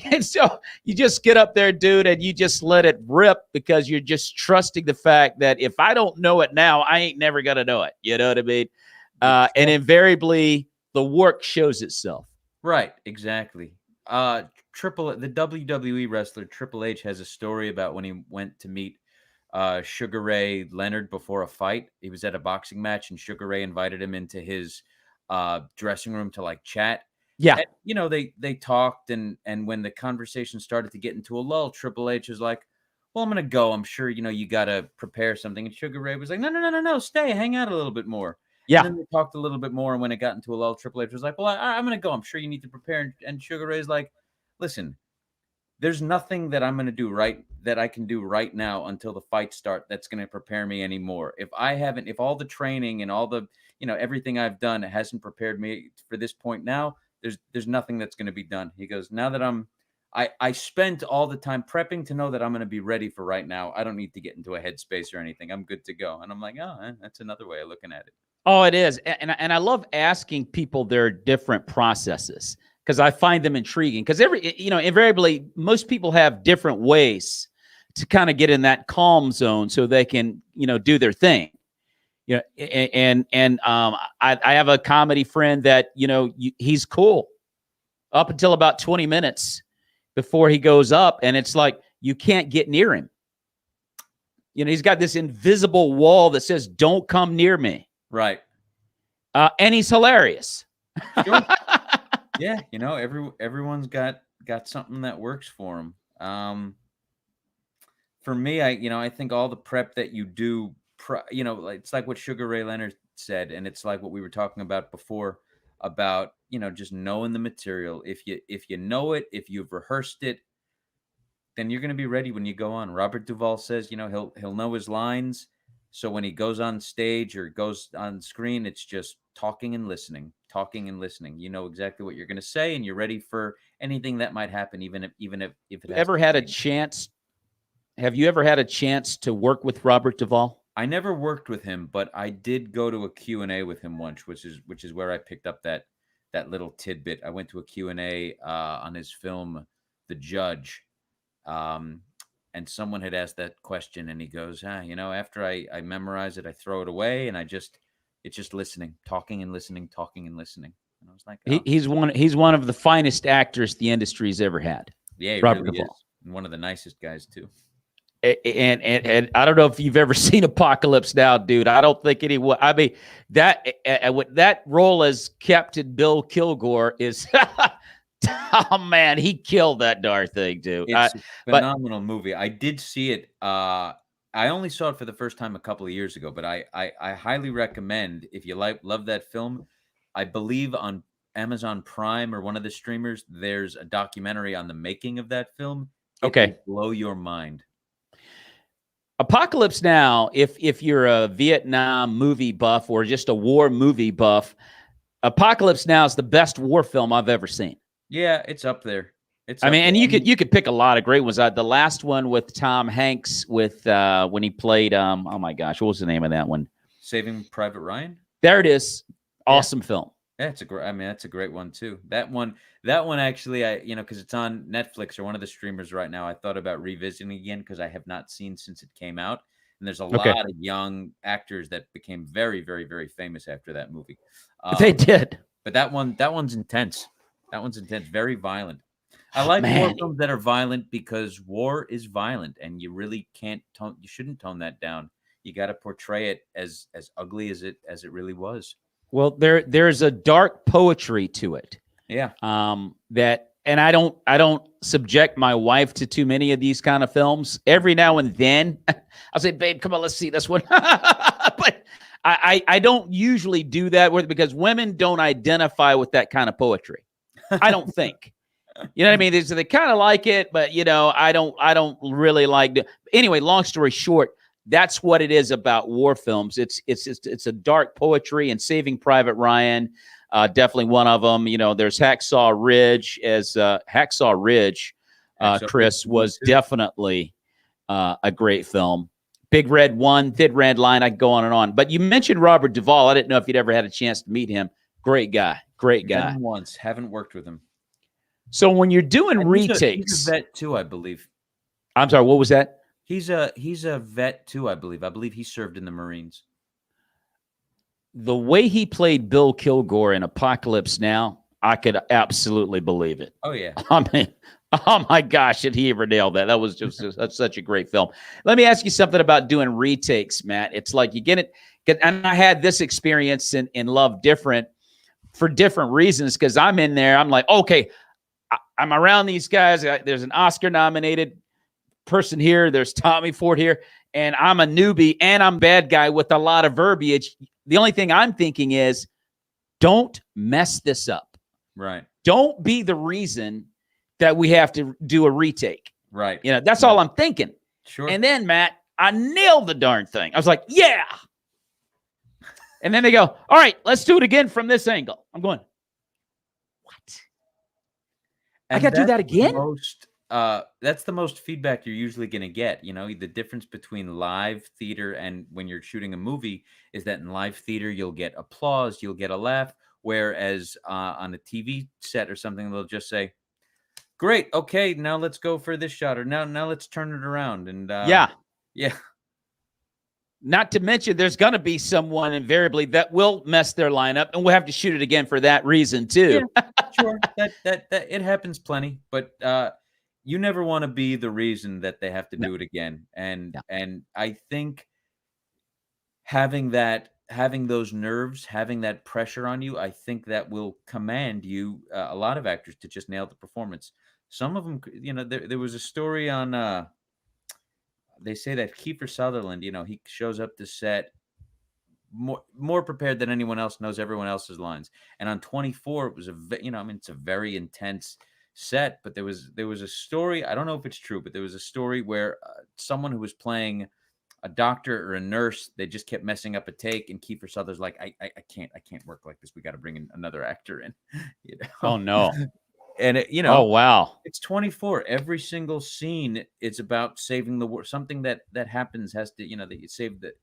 And so you just get up there, dude, and you just let it rip, because you're just trusting the fact that if I don't know it now, I ain't never going to know it. You know what I mean? And invariably, the work shows itself. Right. Exactly. The WWE wrestler Triple H has a story about when he went to meet Sugar Ray Leonard before a fight. He was at a boxing match, and Sugar Ray invited him into his dressing room to chat. Yeah. And, they talked, and when the conversation started to get into a lull, Triple H was like, well, I'm going to go. I'm sure, you got to prepare something. And Sugar Ray was like, no, stay, hang out a little bit more. Yeah. And then they talked a little bit more, and when it got into a lull, Triple H was like, well, I'm going to go. I'm sure you need to prepare. And Sugar Ray's like, listen, there's nothing that I'm going to do that I can do right now until the fights start that's going to prepare me anymore. If all the training and all the, everything I've done hasn't prepared me for this point now, there's nothing that's going to be done. He goes, now that I spent all the time prepping to know that I'm going to be ready for right now. I don't need to get into a headspace or anything. I'm good to go. And I'm like, oh, that's another way of looking at it. Oh, it is. And I love asking people their different processes, because I find them intriguing, because invariably most people have different ways to kind of get in that calm zone so they can, do their thing. I have a comedy friend that, he's cool up until about 20 minutes before he goes up. And it's like, you can't get near him. He's got this invisible wall that says, don't come near me. Right. And he's hilarious. Sure. Yeah. Everyone's got something that works for them. For me, I think all the prep that you do, it's like what Sugar Ray Leonard said, and it's like what we were talking about before about, just knowing the material. If you know it, if you've rehearsed it, then you're going to be ready when you go on. Robert Duvall says, he'll know his lines. So when he goes on stage or goes on screen, it's just talking and listening, talking and listening. You know exactly what you're going to say, and you're ready for anything that might happen, even if it has Ever to had a change. chance? Have you ever had a chance to work with Robert Duvall? I never worked with him, but I did go to a Q&A with him once, which is where I picked up that little tidbit. I went to a Q&A on his film The Judge. And someone had asked that question, and he goes, after I memorize it, I throw it away, and it's just listening, talking and listening, talking and listening. And I was like, oh, He's one of the finest actors the industry's ever had. yeah, he Robert really Duvall. is. And one of the nicest guys too. And I don't know if you've ever seen Apocalypse Now, dude. I don't think anyone. I mean, that role as Captain Bill Kilgore is. Oh man, he killed that darn thing, dude. It's a phenomenal movie. I did see it. I only saw it for the first time a couple of years ago, but I highly recommend, if you love that film. I believe on Amazon Prime or one of the streamers, there's a documentary on the making of that film. It will blow your mind. Apocalypse Now, if you're a Vietnam movie buff or just a war movie buff, Apocalypse Now is the best war film I've ever seen. Yeah, it's up there. And you could pick a lot of great ones. The last one with Tom Hanks with when he played oh my gosh, what was the name of that one? Saving Private Ryan. There it is. Awesome film. Yeah, that's a great one too. That one actually, because it's on Netflix or one of the streamers right now. I thought about revisiting again because I have not seen since it came out, and there's a lot of young actors that became very, very, very famous after that movie. They did, but that one's intense. That one's intense, very violent. I like war films that are violent because war is violent, and you really you shouldn't tone that down. You got to portray it as ugly as it really was. Well, there's a dark poetry to it. Yeah. And I don't subject my wife to too many of these kind of films. Every now and then, I'll say, "Babe, come on, let's see this one." But I don't usually do that because women don't identify with that kind of poetry. I don't think. You know what I mean? They kind of like it, but I don't really like it. Anyway, long story short, that's what it is about war films. It's a dark poetry, and Saving Private Ryan, definitely one of them. There's Hacksaw Ridge Hacksaw Ridge, Chris, was definitely a great film. Big Red 1, Thin Red Line. I could go on and on. But you mentioned Robert Duvall. I didn't know if you'd ever had a chance to meet him. Great guy. Great guy. Met him once. Haven't worked with him. So when you're doing retakes, he's a vet too, I believe. I'm sorry, what was that? He's a vet too, I believe. I believe he served in the Marines. The way he played Bill Kilgore in Apocalypse Now, I could absolutely believe it. Oh yeah. I mean, oh my gosh, did he ever nail that? That was just that's such a great film. Let me ask you something about doing retakes, Matt. It's like you get it, and I had this experience in Love Different for different reasons because I'm in there. I'm like, okay, I'm around these guys. There's an Oscar-nominated person here. There's Tommy Ford here, and I'm a newbie, and I'm a bad guy with a lot of verbiage. The only thing I'm thinking is, don't mess this up. Right. Don't be the reason that we have to do a retake. Right. That's all I'm thinking. Sure. And then, Matt, I nailed the darn thing. I was like, yeah. And then they go, all right, let's do it again from this angle. I'm going, what? I got to do that again? That's the most feedback you're usually going to get. The difference between live theater and when you're shooting a movie is that in live theater, you'll get applause, you'll get a laugh. Whereas on a TV set or something, they'll just say, great, okay, now let's go for this shot, or now let's turn it around. And yeah. Not to mention, there's going to be someone invariably that will mess their lineup, and we'll have to shoot it again for that reason too. Yeah, sure, that it happens plenty, but you never want to be the reason that they have to do it again. And I think having those nerves, having that pressure on you, I think that will command you, a lot of actors, to just nail the performance. Some of them, there was a story on. They say that Kiefer Sutherland, he shows up to set more prepared than anyone else, knows everyone else's lines. And on 24, it was it's a very intense set. But there was a story. I don't know if it's true, but there was a story where someone who was playing a doctor or a nurse, they just kept messing up a take, and Kiefer Sutherland's like, I can't work like this. We got to bring in another actor in. Oh no. And Oh wow. it's 24. Every single scene, it's about saving the world. Something that happens has to, that you save the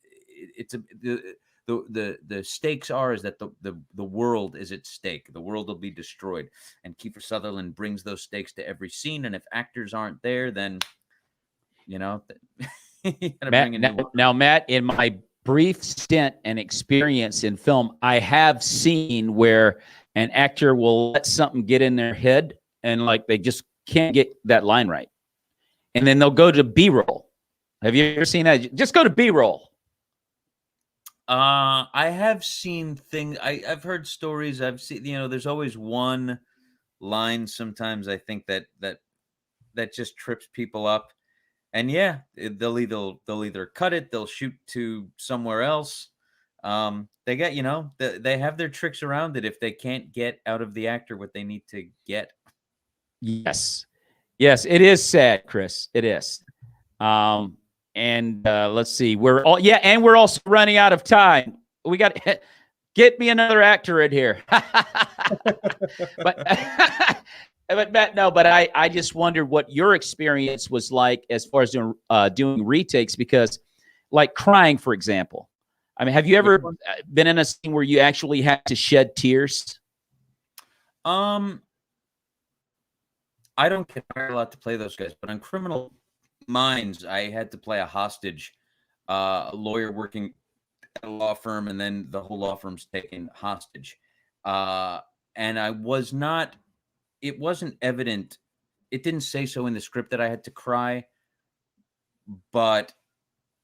stakes is that the world is at stake. The world will be destroyed, and Kiefer Sutherland brings those stakes to every scene. And if actors aren't there, then you gotta Matt, bring a new one. now, Matt, in my brief stint and experience in film, I have seen where an actor will let something get in their head and like they just can't get that line right. And then they'll go to B-roll. Have you ever seen that? Just go to B-roll. I have seen things. I've heard stories. I've seen, there's always one line sometimes I think that just trips people up. And yeah, they'll either cut it, they'll shoot to somewhere else. They get, they have their tricks around it if they can't get out of the actor what they need to get. Yes, it is sad, Chris. It is. And let's see, we're also running out of time. We got get me another actor in here. But Matt, no, but I just wondered what your experience was like as far as doing retakes, because like crying, for example. I mean, have you ever been in a scene where you actually had to shed tears? I don't get a lot to play those guys, but on Criminal Minds, I had to play a hostage, a lawyer working at a law firm, and then the whole law firm's taken hostage. And it wasn't evident. It didn't say so in the script that I had to cry, but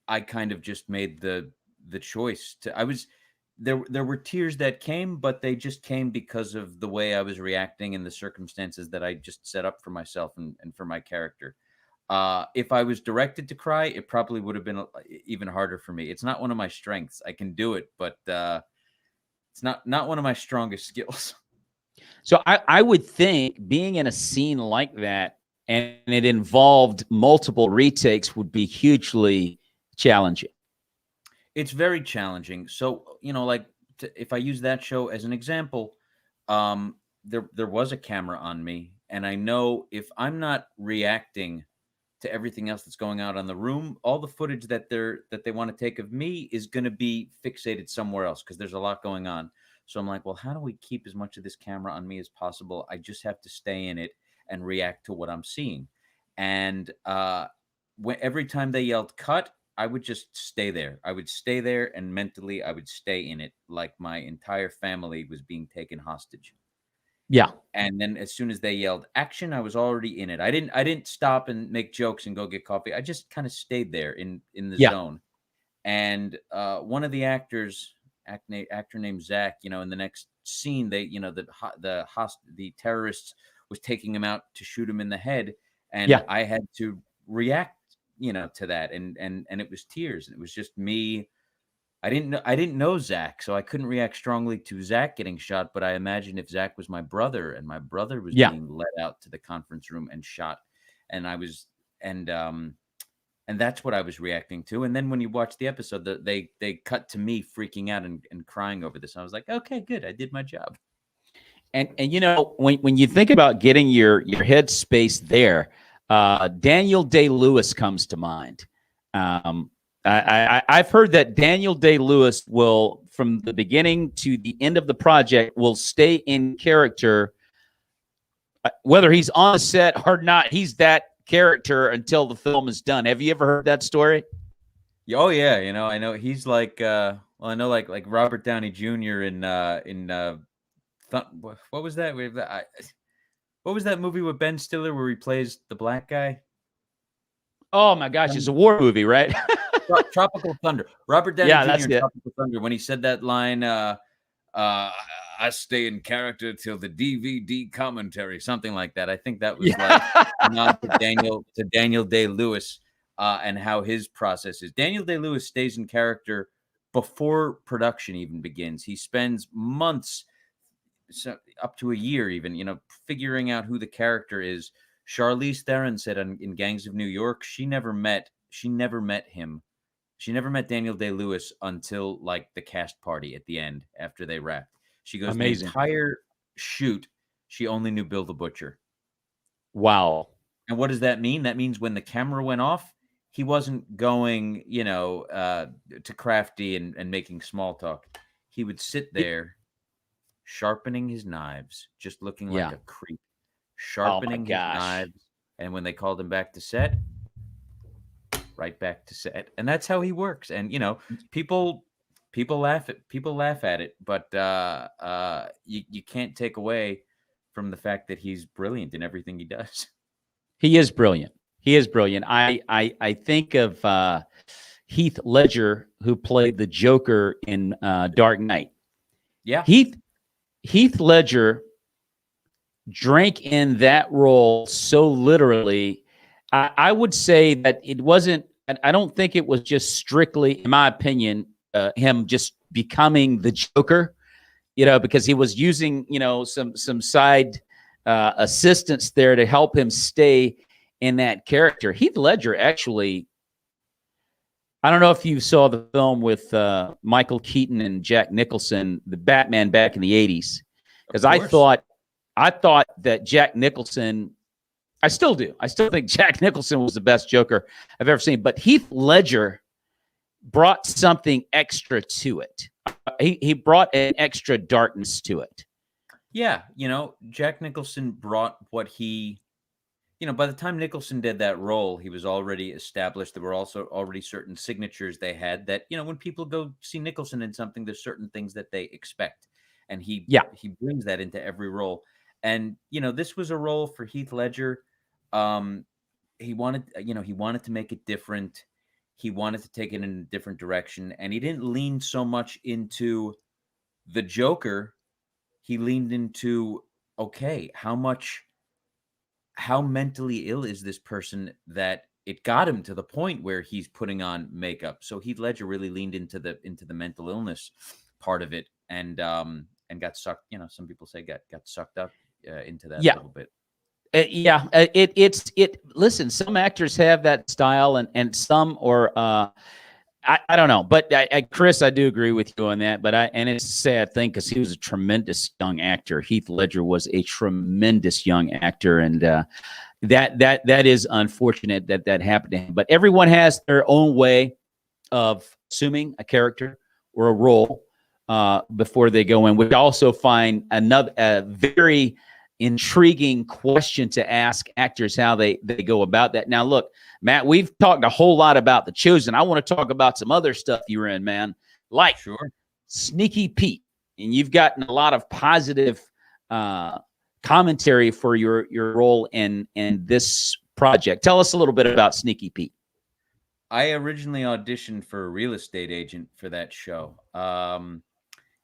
I kind of just made the choice to. There were tears that came, but they just came because of the way I was reacting and the circumstances that I just set up for myself and for my character. If I was directed to cry, it probably would have been even harder for me. It's not one of my strengths. I can do it, but it's not one of my strongest skills. So I would think being in a scene like that and it involved multiple retakes would be hugely challenging. It's very challenging. So, if I use that show as an example, there was a camera on me, and I know if I'm not reacting to everything else that's going on in the room, all the footage that they want to take of me is going to be fixated somewhere else because there's a lot going on. So I'm like, well, how do we keep as much of this camera on me as possible? I just have to stay in it and react to what I'm seeing. And every time they yelled cut, I would just stay there. I would stay there, and mentally I would stay in it like my entire family was being taken hostage. Yeah. And then as soon as they yelled action, I was already in it. I didn't stop and make jokes and go get coffee. I just kind of stayed there in the zone. And one of the actors, actor named Zach, in the next scene, they, the terrorists was taking him out to shoot him in the head, and I had to react, to that, and it was tears, and it was just me. I didn't know Zach, so I couldn't react strongly to Zach getting shot. But I imagine if Zach was my brother, and my brother was being led out to the conference room and shot, and I was, and that's what I was reacting to. And then when you watch the episode, they cut to me freaking out and crying over this. I was like, okay, good, I did my job. And when you think about getting your head space there, Daniel Day-Lewis comes to mind. I've heard that Daniel Day-Lewis will, from the beginning to the end of the project, will stay in character, whether he's on set or not. He's that character until the film is done. Have you ever heard that story? Oh yeah, I know he's like, I know like Robert Downey Jr. in what was that? What was that movie with Ben Stiller where he plays the black guy? Oh my gosh, it's a war movie, right? Tropical Thunder. Robert Downey Jr. in Tropical Thunder, when he said that line, I stay in character till the DVD commentary, something like that. I think that was like Yeah. a nod to Daniel Day-Lewis, and how his process is. Daniel Day-Lewis stays in character before production even begins. He spends months, so up to a year even, figuring out who the character is. Charlize Theron said in Gangs of New York, she never met him. She never met Daniel Day-Lewis until like the cast party at the end after they wrapped. She goes, the Amazing. entire shoot, she only knew Bill the Butcher. Wow. And what does that mean? That means when the camera went off, he wasn't going, to crafty and making small talk. He would sit there sharpening his knives, just looking like Yeah. a creep, Oh my sharpening his gosh. knives. And when they called him back to set, right back to set. And that's how he works. And people laugh at it, but you can't take away from the fact that he's brilliant in everything he does. He is brilliant. He is brilliant. I think of Heath Ledger, who played the Joker in Dark Knight. Yeah. Heath Ledger drank in that role so literally. I would say that it wasn't. I don't think it was just strictly, in my opinion, him just becoming the Joker. Because he was using some side assistance there to help him stay in that character. Heath Ledger actually. I don't know if you saw the film with Michael Keaton and Jack Nicholson, the Batman back in the 80s, because I thought that Jack Nicholson, I still do. I still think Jack Nicholson was the best Joker I've ever seen. But Heath Ledger brought something extra to it. He brought an extra darkness to it. Yeah. Jack Nicholson brought what he, by the time Nicholson did that role, he was already established. There were also already certain signatures they had that, when people go see Nicholson in something, there's certain things that they expect. And he brings that into every role. And, this was a role for Heath Ledger. He wanted to make it different. He wanted to take it in a different direction. And he didn't lean so much into the Joker. He leaned into, okay, how mentally ill is this person that it got him to the point where he's putting on makeup. So Heath Ledger really leaned into the mental illness part of it, and got sucked. Some people say got sucked up into that a little bit. Listen, some actors have that style, and some, or I don't know, but Chris, I do agree with you on that. And it's a sad thing because he was a tremendous young actor. Heath Ledger was a tremendous young actor, and that is unfortunate that happened to him. But everyone has their own way of assuming a character or a role before they go in. We also find a very intriguing question to ask actors how they go about that. Now, look, Matt, we've talked a whole lot about The Chosen. I want to talk about some other stuff you were in, man, like Sneaky Pete. And you've gotten a lot of positive commentary for your role in this project. Tell us a little bit about Sneaky Pete. I originally auditioned for a real estate agent for that show.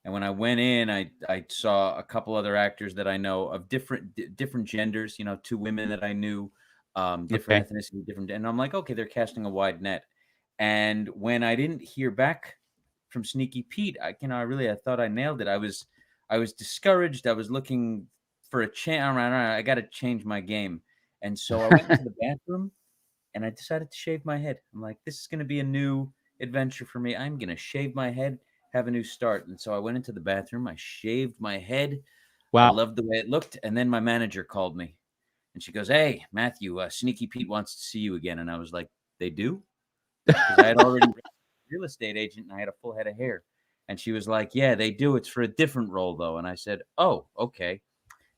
And when I went in, I saw a couple other actors that I know of different genders, 2 women that I knew, different ethnicity, different. And I'm like, okay, they're casting a wide net. And when I didn't hear back from Sneaky Pete, I thought I nailed it. I was discouraged. I was looking for a chance. I got to change my game. And so I went into the bathroom and I decided to shave my head. I'm like, this is going to be a new adventure for me. I'm going to shave my head, have a new start. And so I went into the bathroom. I shaved my head. Wow. I loved the way it looked. And then my manager called me and she goes, "Hey, Matthew, Sneaky Pete wants to see you again." And I was like, "They do?" Because I had already been a real estate agent and I had a full head of hair. And she was like, "Yeah, they do. It's for a different role, though." And I said, "Oh, okay."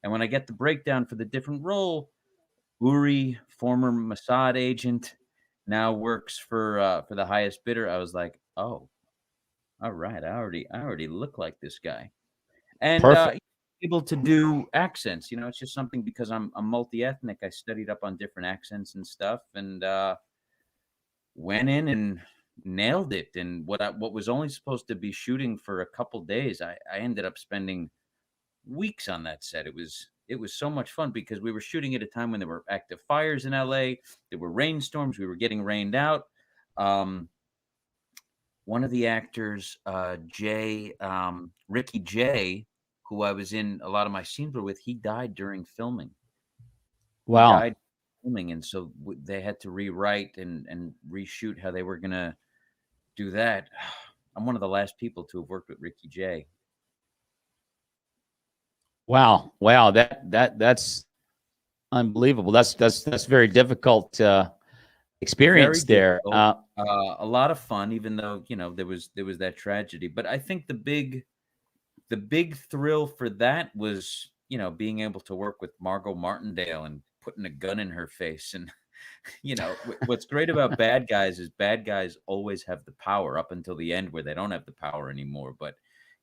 And when I get the breakdown for the different role, Uri, former Mossad agent, now works for the highest bidder. I was like, "Oh, all right. I already look like this guy." And Perfect. able to do accents. It's just something because I'm multi-ethnic. I studied up on different accents and stuff, and went in and nailed it. And what was only supposed to be shooting for a couple days, I ended up spending weeks on that set. It was so much fun because we were shooting at a time when there were active fires in LA. There were rainstorms. We were getting rained out. Um, One of the actors, Ricky Jay, who I was in a lot of my scenes were with, he died during filming. He Wow. died filming, and so they had to rewrite and reshoot how they were gonna do that. I'm one of the last people to have worked with Ricky Jay. Wow. Wow. That's unbelievable. That's very difficult Very experience there. difficult. A lot of fun, even though there was that tragedy. But I think the big thrill for that was being able to work with Margot Martindale and putting a gun in her face. And what's great about bad guys is bad guys always have the power up until the end where they don't have the power anymore. But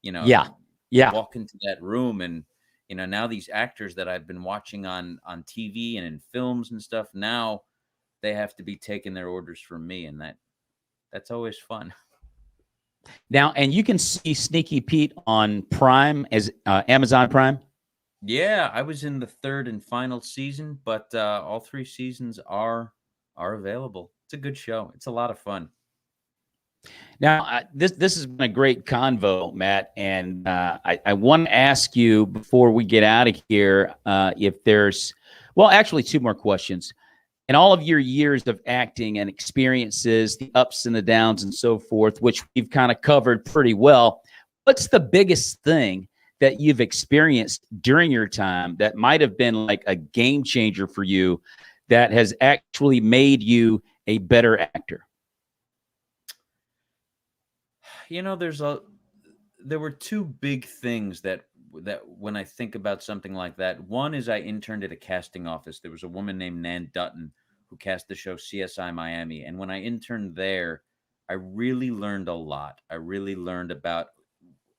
Yeah. you Yeah. walk into that room and now these actors that I've been watching on TV and in films and stuff, now they have to be taking their orders from me, and that's always fun. Now, and you can see Sneaky Pete on Prime as Amazon Prime. Yeah, I was in the third and final season, but all three seasons are available. It's a good show. It's a lot of fun. Now, this has been a great convo, Matt, and I want to ask you before we get out of here if there's, well, actually, two more questions. In all of your years of acting and experiences, the ups and the downs and so forth, which we've kind of covered pretty well, what's the biggest thing that you've experienced during your time that might have been like a game changer for you that has actually made you a better actor? There were two big things that when I think about something like that. One is I interned at a casting office. There was a woman named Nan Dutton who cast the show CSI Miami, and when I interned there, I really learned a lot. I really learned about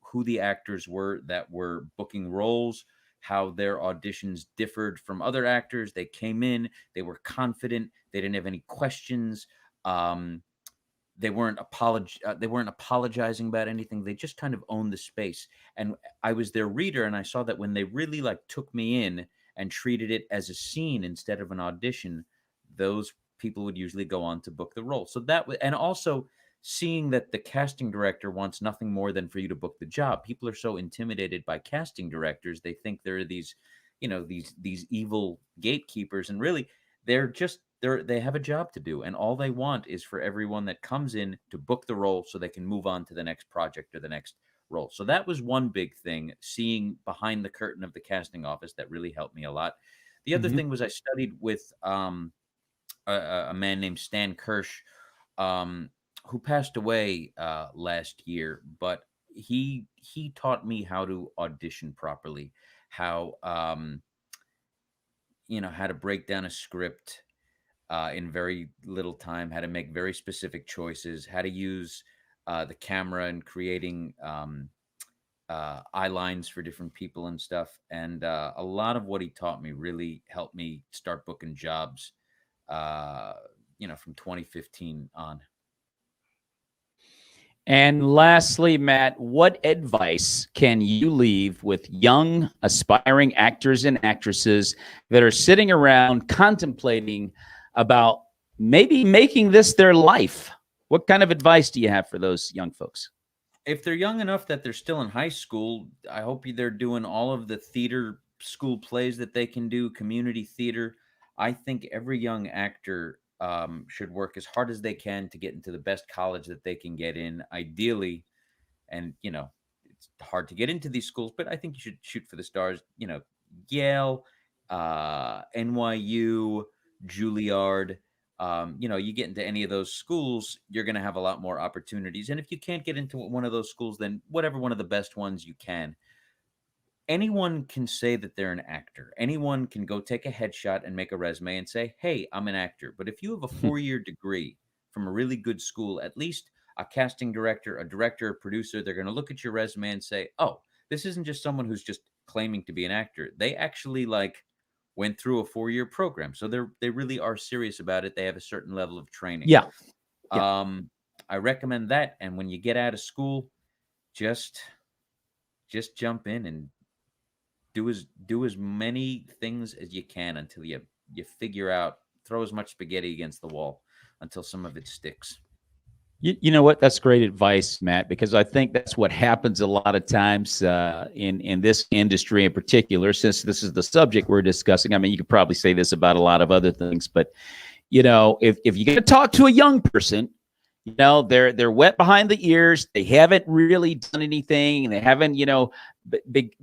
who the actors were that were booking roles, how their auditions differed from other actors. They came in, they were confident, they didn't have any questions. Um, they weren't apologizing about anything. They just kind of owned the space. And I was their reader, and I saw that when they really like took me in and treated it as a scene instead of an audition, those people would usually go on to book the role. So that was, and also seeing that the casting director wants nothing more than for you to book the job. People are so intimidated by casting directors. They think they're these evil gatekeepers, and really they have a job to do, and all they want is for everyone that comes in to book the role so they can move on to the next project or the next role. So that was one big thing, seeing behind the curtain of the casting office, that really helped me a lot. The other Mm-hmm. thing was I studied with a man named Stan Kirsch, um, who passed away last year, but he taught me how to audition properly, how how to break down a script in very little time, how to make very specific choices, how to use the camera and creating eye lines for different people and stuff. And a lot of what he taught me really helped me start booking jobs, uh, from 2015 on. And lastly, Matt, what advice can you leave with young, aspiring actors and actresses that are sitting around contemplating about maybe making this their life? What kind of advice do you have for those young folks? If they're young enough that they're still in high school, I hope they're doing all of the theater school plays that they can do, community theater. I think every young actor should work as hard as they can to get into the best college that they can get in, ideally. And, it's hard to get into these schools, but I think you should shoot for the stars, Yale, NYU, Juilliard. You get into any of those schools, you're going to have a lot more opportunities. And if you can't get into one of those schools, then whatever one of the best ones you can. Anyone can say that they're an actor. Anyone can go take a headshot and make a resume and say, "Hey, I'm an actor." But if you have a 4-year degree from a really good school, at least a casting director, a director, a producer, they're going to look at your resume and say, "Oh, this isn't just someone who's just claiming to be an actor. They actually went through a 4-year program. So they really are serious about it. They have a certain level of training." Yeah. Yeah. Um, I recommend that. And when you get out of school, just jump in and do as many things as you can until you figure out, throw as much spaghetti against the wall until some of it sticks. You know what? That's great advice, Matt, because I think that's what happens a lot of times in this industry in particular, since this is the subject we're discussing. I mean, you could probably say this about a lot of other things, but, you know, if you're going to talk to a young person, you know, they're wet behind the ears. They haven't really done anything. They haven't, you know,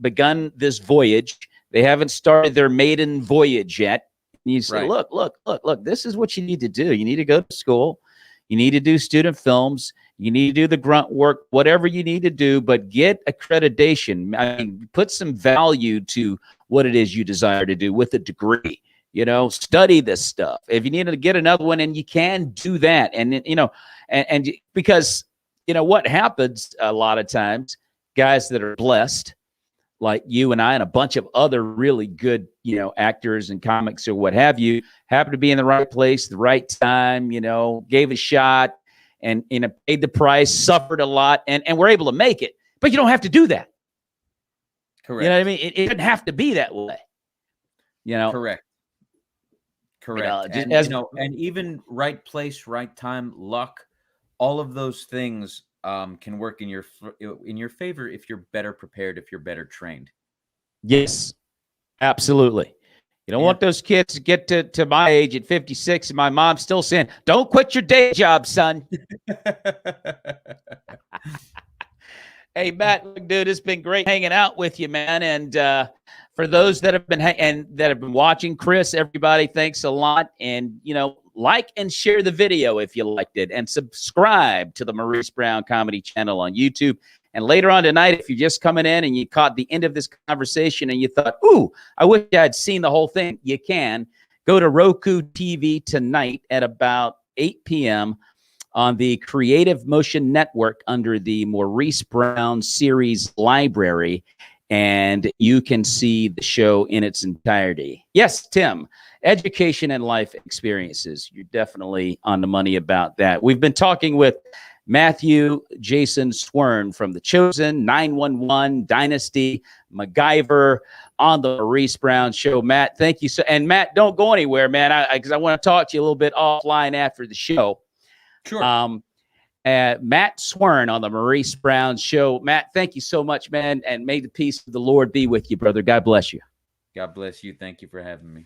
begun this voyage. They haven't started their maiden voyage yet. And you say, Right. look, this is what you need to do. You need to go to school. You need to do student films. You need to do the grunt work, whatever you need to do, but get accreditation. I mean, put some value to what it is you desire to do with a degree. You know, study this stuff. If you need to get another one, and you can do that. And, you know, and because, you know, what happens a lot of times, guys that are blessed, like you and I and a bunch of other really good, you know, actors and comics or what have you, happen to be in the right place, the right time, you know, gave a shot and, you know, paid the price, suffered a lot, and we're able to make it. But you don't have to do that. Correct. You know what I mean? It doesn't have to be that way. You know? Correct. Correct. And, you know, and even right place, right time, luck, all of those things can work in your favor if you're better prepared, if you're better trained. Yes, absolutely. You don't want those kids to get to my age at 56 and my mom's still saying, don't quit your day job, son. Hey, Matt, dude, it's been great hanging out with you, man. And for those that have been watching, Chris, everybody, thanks a lot. And, you know, like and share the video if you liked it, and subscribe to the Maurice Brown Comedy Channel on YouTube. And later on tonight, if you're just coming in and you caught the end of this conversation and you thought, ooh, I wish I had seen the whole thing, you can go to Roku TV tonight at about 8 p.m. on the Creative Motion Network under the Maurice Brown series library, and you can see the show in its entirety. Yes, Tim, education and life experiences. You're definitely on the money about that. We've been talking with Matthew Jayson Cwern from The Chosen, 911, Dynasty, MacGyver, on the Maurice Brown Show. Matt, thank you. And Matt, don't go anywhere, man, because I want to talk to you a little bit offline after the show. Sure. Matt Cwern on the Maurice Brown Show. Matt, thank you so much, man, and may the peace of the Lord be with you, brother. God bless you. God bless you. Thank you for having me.